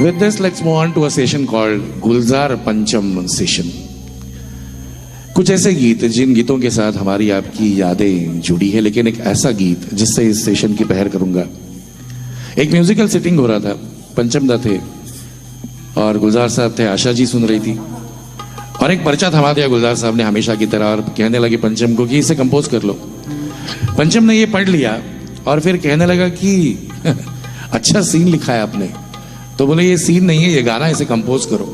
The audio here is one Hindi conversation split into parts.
With this, let's move on to a session called गुलजार पंचम सेशन। कुछ ऐसे गीत जिन गीतों के साथ हमारी आपकी यादें जुड़ी है, लेकिन एक ऐसा गीत जिससे इस सेशन की पहल करूंगा। एक म्यूजिकल सिटिंग हो रहा था, पंचम दा थे और गुलजार साहब थे, आशा जी सुन रही थी और एक पर्चा थमा दिया गुलजार साहब ने हमेशा की तरह और कहने लगे पंचम को कि इसे कंपोज कर लो। पंचम ने ये पढ़ लिया और फिर कहने लगा कि अच्छा सीन लिखा है आपने। तो बोले ये सीन नहीं है, ये गाना, इसे कंपोज करो।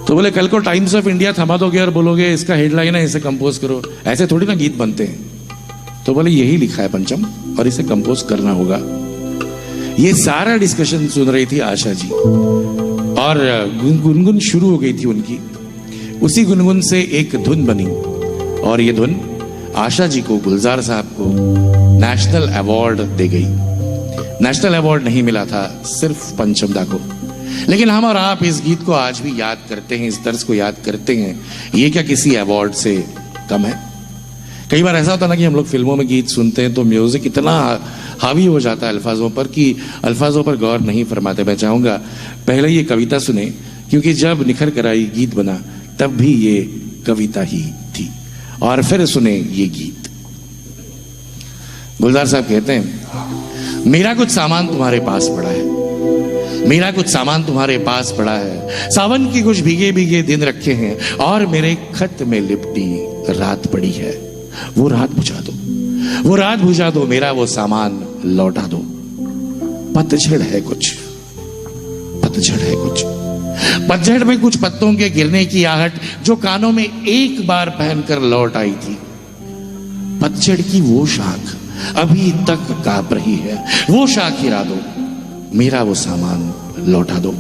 तो बोले कल को टाइम्स ऑफ इंडिया थमा दोगे और बोलोगे इसका हेडलाइन है, इसे कंपोज करो। ऐसे थोड़ी ना गीत बनते हैं। तो बोले यही लिखा है पंचम और इसे कंपोज करना होगा। ये सारा डिस्कशन सुन रही थी आशा जी और गुनगुन शुरू हो गई थी उनकी। उसी गुनगुन से एक धुन बनी और ये धुन आशा जी को, गुलजार साहब को नेशनल अवार्ड दे गई। नेशनल अवार्ड नहीं मिला था, सिर्फ पंचम दा को। लेकिन हम और आप इस गीत को आज भी याद करते हैं, इस दर्ज को याद करते हैं। ये क्या किसी अवार्ड से कम है? कई बार ऐसा होता है ना कि हम लोग फिल्मों में गीत सुनते हैं तो म्यूजिक इतना हावी हो जाता है अल्फाजों पर कि अल्फाजों पर गौर नहीं फरमाते। मैं चाहूंगा पहले ये कविता सुने, क्योंकि जब निखर कर आई गीत बना तब भी ये कविता ही थी। और फिर सुने ये गीत। गुलजार साहब कहते हैं, मेरा कुछ सामान तुम्हारे पास पड़ा है, मेरा कुछ सामान तुम्हारे पास पड़ा है। सावन की कुछ भीगे भीगे दिन रखे हैं और मेरे खत में लिपटी रात पड़ी है। वो रात बुझा दो, वो रात बुझा दो, मेरा वो सामान लौटा दो। पतझड़ है कुछ, पतझड़ है कुछ, पतझड़ में कुछ पत्तों के गिरने की आहट जो कानों में एक बार पहनकर लौट आई थी। पतझड़ की वो शाख अभी तक कांप रही है, वो शाख हिरा दो, मेरा वो सामान लौटा दो।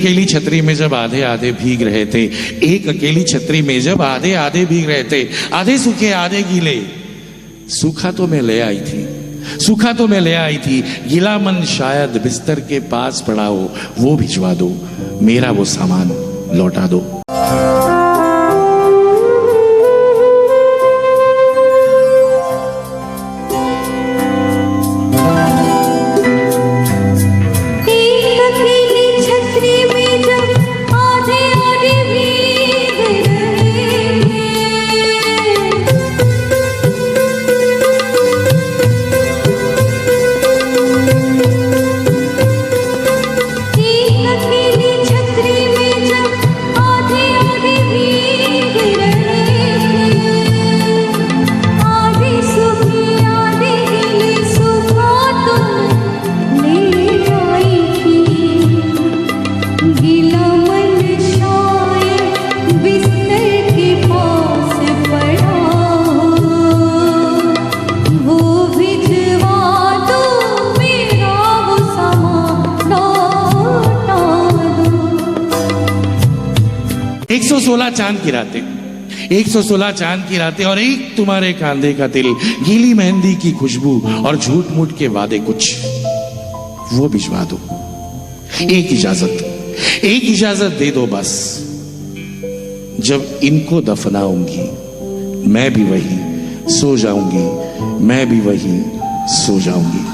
अकेली छतरी में जब आधे आधे भीग रहे थे, एक अकेली छतरी में जब आधे आधे भीग रहे थे, आधे सूखे आधे गीले, सूखा तो मैं ले आई थी, सूखा तो मैं ले आई थी, गीला मन शायद बिस्तर के पास पड़ा हो, वो भिजवा दो, मेरा वो सामान लौटा दो। एक 116 चांद की रातें, 116 चांद की रातें और एक तुम्हारे कांधे का तिल, गीली मेहंदी की खुशबू और झूठ मूठ के वादे कुछ, वो भिजवा दो। एक इजाजत दे दो बस, जब इनको दफनाऊंगी मैं भी वही सो जाऊंगी, मैं भी वही सो जाऊंगी।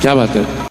क्या बात है।